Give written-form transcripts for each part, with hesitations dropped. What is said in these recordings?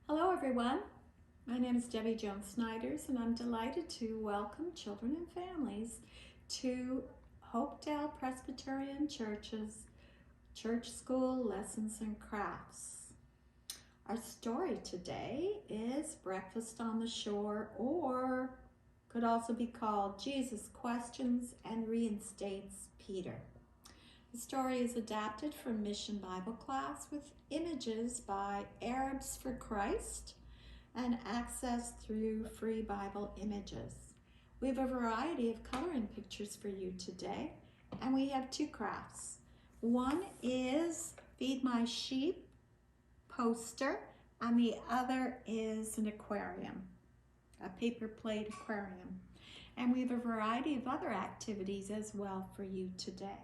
Hello everyone, my name is Debbie Jones-Snyders and I'm delighted to welcome children and families to Hopedale Presbyterian Church's Church School Lessons and Crafts. Our story today is Breakfast on the Shore, or could also be called Jesus Questions and Reinstates Peter. The story is adapted from Mission Bible Class with images by Arabs for Christ and accessed through free Bible images. We have a variety of coloring pictures for you today, and we have two crafts. One is Feed My Sheep poster, and the other is an aquarium, a paper plate aquarium. And we have a variety of other activities as well for you today.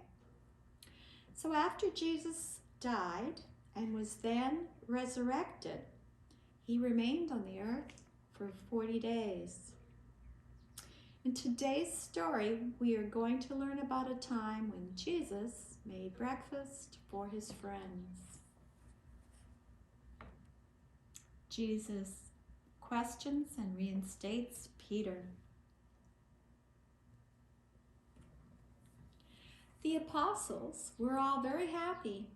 So after Jesus died and was then resurrected, he remained on the earth for 40 days. In today's story, we are going to learn about a time when Jesus made breakfast for his friends. Jesus questions and reinstates Peter. The apostles were all very happy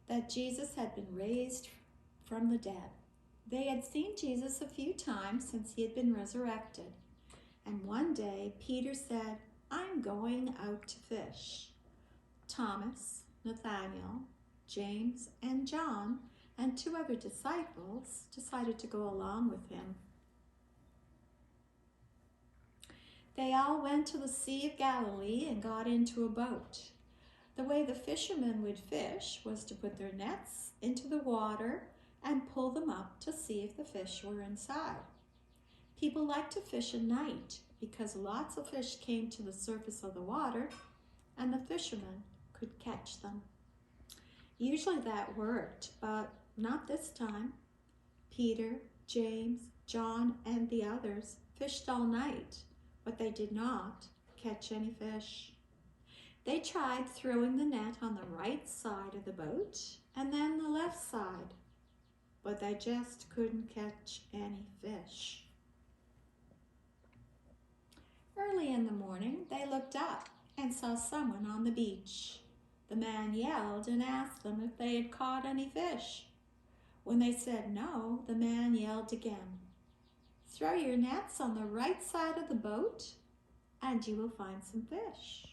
that Jesus had been raised from the dead. They had seen Jesus a few times since he had been resurrected. And one day, Peter said, "I'm going out to fish." Thomas, Nathanael, James, and John, and two other disciples decided to go along with him. They all went to the Sea of Galilee and got into a boat. The way the fishermen would fish was to put their nets into the water and pull them up to see if the fish were inside. People liked to fish at night because lots of fish came to the surface of the water and the fishermen could catch them. Usually that worked, but not this time. Peter, James, John, and the others fished all night, but they did not catch any fish. They tried throwing the net on the right side of the boat and then the left side, but they just couldn't catch any fish. Early in the morning, they looked up and saw someone on the beach. The man yelled and asked them if they had caught any fish. When they said no, the man yelled again, "Throw your nets on the right side of the boat and you will find some fish."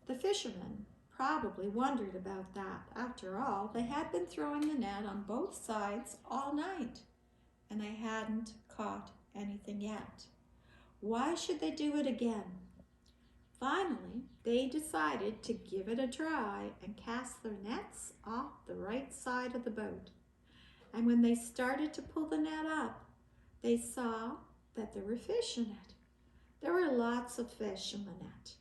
The fishermen probably wondered about that. After all, they had been throwing the net on both sides all night, and they hadn't caught anything yet. Why should they do it again? Finally, they decided to give it a try and cast their nets off the right side of the boat. And when they started to pull the net up, they saw that there were fish in it. There were lots of fish in the net.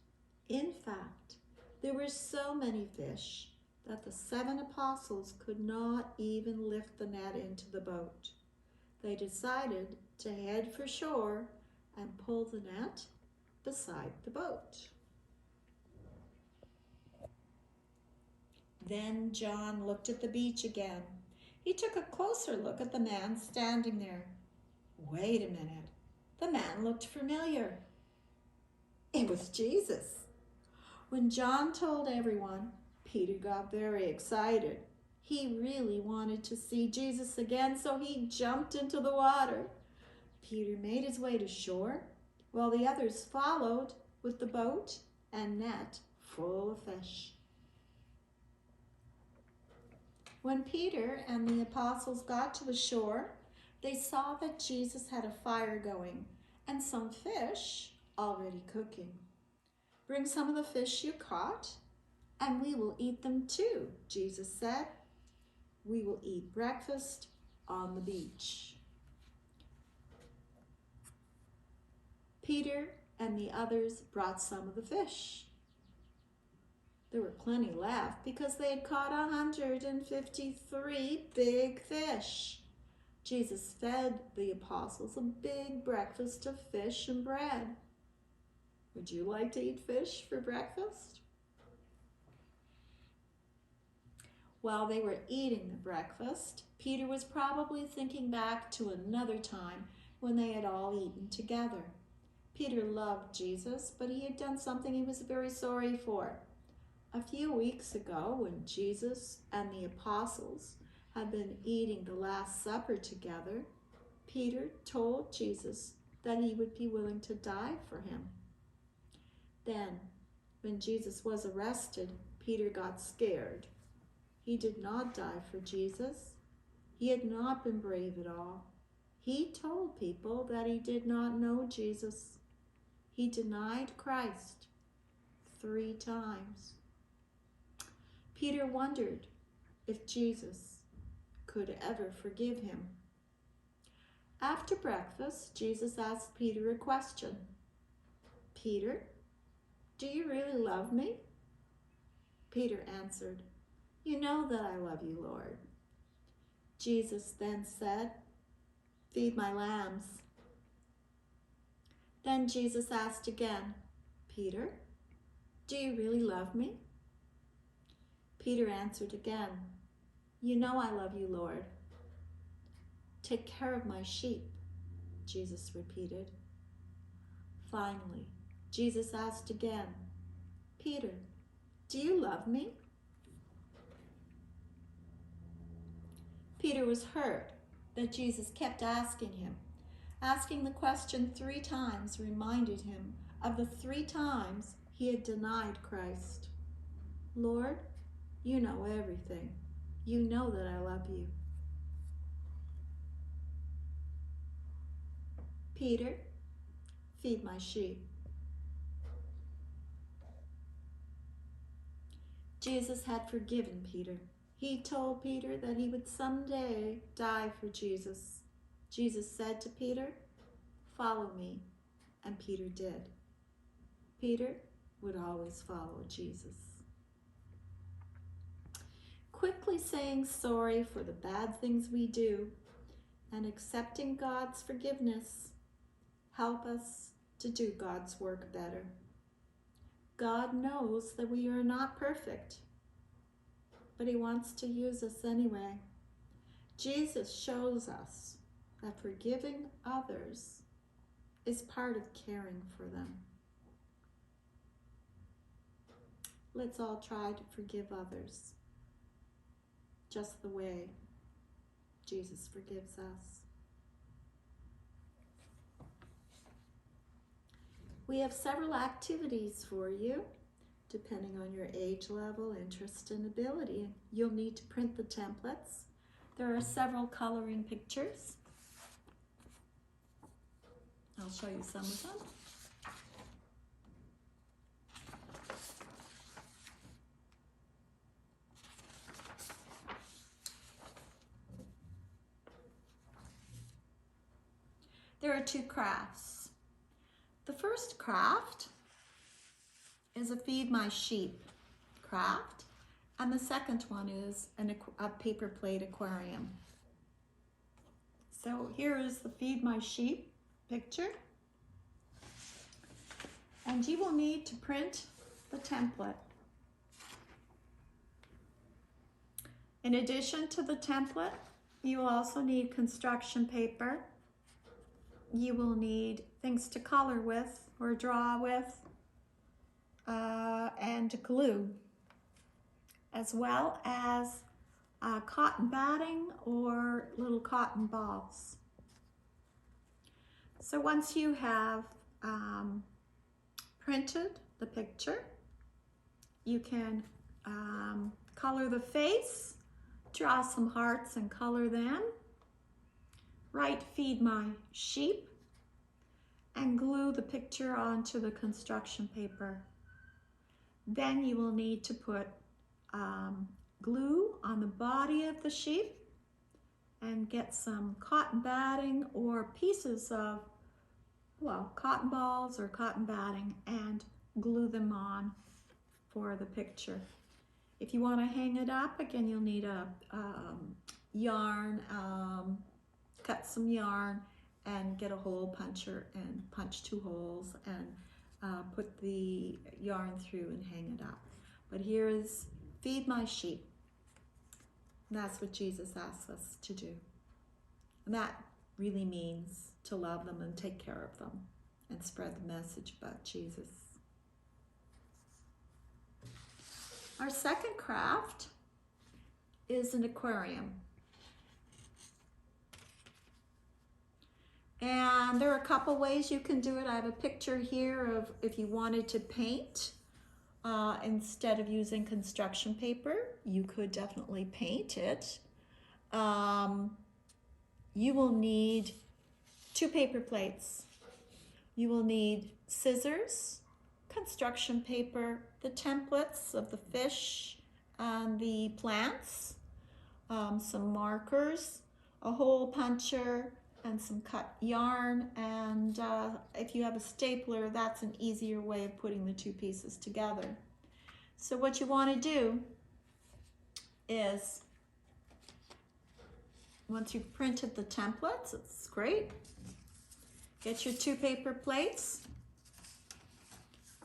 In fact, there were so many fish that the 7 apostles could not even lift the net into the boat. They decided to head for shore and pull the net beside the boat. Then John looked at the beach again. He took a closer look at the man standing there. Wait a minute, the man looked familiar. It was Jesus. When John told everyone, Peter got very excited. He really wanted to see Jesus again, so he jumped into the water. Peter made his way to shore, while the others followed with the boat and net full of fish. When Peter and the apostles got to the shore, they saw that Jesus had a fire going and some fish already cooking. "Bring some of the fish you caught, and we will eat them too," Jesus said. "We will eat breakfast on the beach." Peter and the others brought some of the fish. There were plenty left because they had caught 153 big fish. Jesus fed the apostles a big breakfast of fish and bread. Would you like to eat fish for breakfast? While they were eating the breakfast, Peter was probably thinking back to another time when they had all eaten together. Peter loved Jesus, but he had done something he was very sorry for. A few weeks ago, when Jesus and the apostles had been eating the Last Supper together, Peter told Jesus that he would be willing to die for him. Then, when Jesus was arrested, Peter got scared. He did not die for Jesus. He had not been brave at all. He told people that he did not know Jesus. He denied Christ 3 times. Peter wondered if Jesus could ever forgive him. After breakfast, Jesus asked Peter a question. "Peter, do you really love me?" Peter answered, "You know that I love you, Lord." Jesus then said, "Feed my lambs." Then Jesus asked again, "Peter, do you really love me?" Peter answered again, "You know I love you, Lord." "Take care of my sheep," Jesus repeated. Finally, Jesus asked again, "Peter, do you love me?" Peter was hurt that Jesus kept asking him. Asking the question 3 times reminded him of the 3 times he had denied Christ. "Lord, you know everything. You know that I love you." "Peter, feed my sheep." Jesus had forgiven Peter. He told Peter that he would someday die for Jesus. Jesus said to Peter, "Follow me," and Peter did. Peter would always follow Jesus. Quickly saying sorry for the bad things we do and accepting God's forgiveness help us to do God's work better. God knows that we are not perfect, but he wants to use us anyway. Jesus shows us that forgiving others is part of caring for them. Let's all try to forgive others just the way Jesus forgives us. We have several activities for you, depending on your age level, interest, and ability. You'll need to print the templates. There are several coloring pictures. I'll show you some of them. There are 2 crafts. The first craft is a Feed My Sheep craft, and the second one is a paper plate aquarium. So here is the Feed My Sheep picture, and you will need to print the template. In addition to the template, you will also need construction paper. You will need things to color with or draw with, and glue, as well as cotton batting or little cotton balls. So once you have printed the picture, you can color the face, draw some hearts and color them, write "Feed My Sheep," and glue the picture onto the construction paper. Then you will need to put glue on the body of the sheep and get some cotton batting or pieces of, cotton balls or cotton batting and glue them on for the picture. If you want to hang it up, again, you'll need a yarn, cut some yarn and get a hole puncher and punch 2 holes and put the yarn through and hang it up. But here is Feed My Sheep. And that's what Jesus asks us to do. And that really means to love them and take care of them and spread the message about Jesus. Our second craft is an aquarium. And there are a couple ways you can do it. I have a picture here of if you wanted to paint. Instead of using construction paper, you could definitely paint it. You will need 2 paper plates. You will need scissors, construction paper, the templates of the fish and the plants, some markers, a hole puncher, and some cut yarn. And if you have a stapler, that's an easier way of putting the 2 pieces together. So what you want to do is, once you've printed the templates, it's great. Get your 2 paper plates.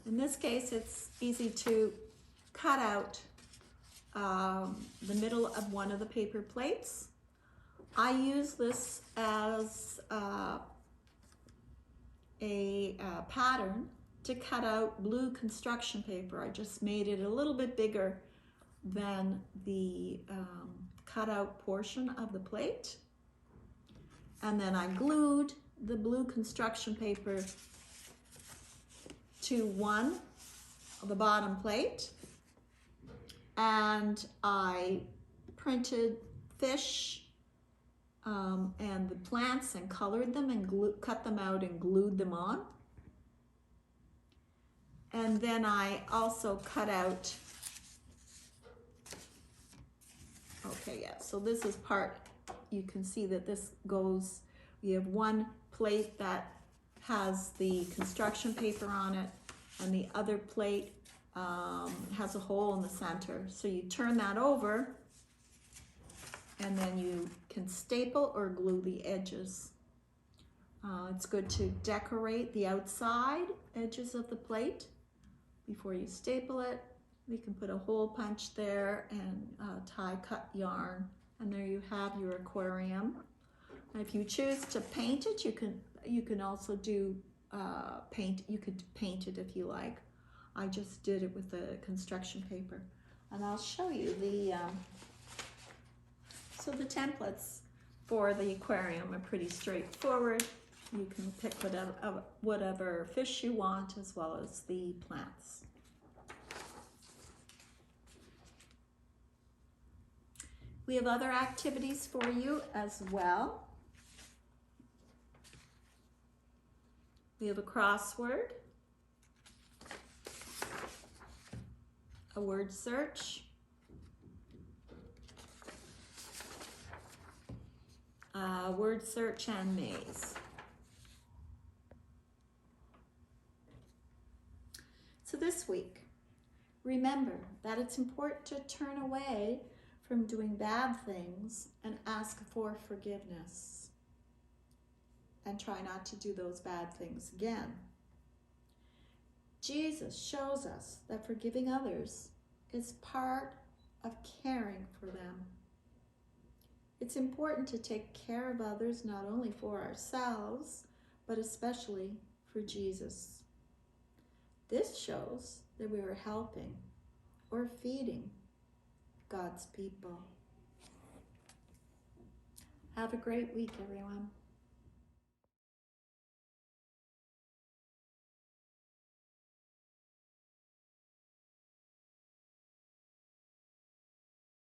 In this case, it's easy to cut out the middle of one of the paper plates. I use this as a pattern to cut out blue construction paper. I just made it a little bit bigger than the cutout portion of the plate. And then I glued the blue construction paper to one of the bottom plate. And I printed fish and the plants and colored them and cut them out and glued them on. And then I also cut out, okay, yeah, so this is part, you can see that this goes, we have one plate that has the construction paper on it, and the other plate has a hole in the center. So you turn that over, and then you can staple or glue the edges. It's good to decorate the outside edges of the plate before you staple it. We can put a hole punch there and tie cut yarn, and there you have your aquarium. And if you choose to paint it, you can also do paint. You could paint it if you like. I just did it with the construction paper, and I'll show you the. So the templates for the aquarium are pretty straightforward. You can pick whatever fish you want, as well as the plants. We have other activities for you as well. We have a crossword, a word search, word search and maze. So this week, remember that it's important to turn away from doing bad things and ask for forgiveness. And try not to do those bad things again. Jesus shows us that forgiving others is part of caring for them. It's important to take care of others, not only for ourselves, but especially for Jesus. This shows that we are helping or feeding God's people. Have a great week, everyone.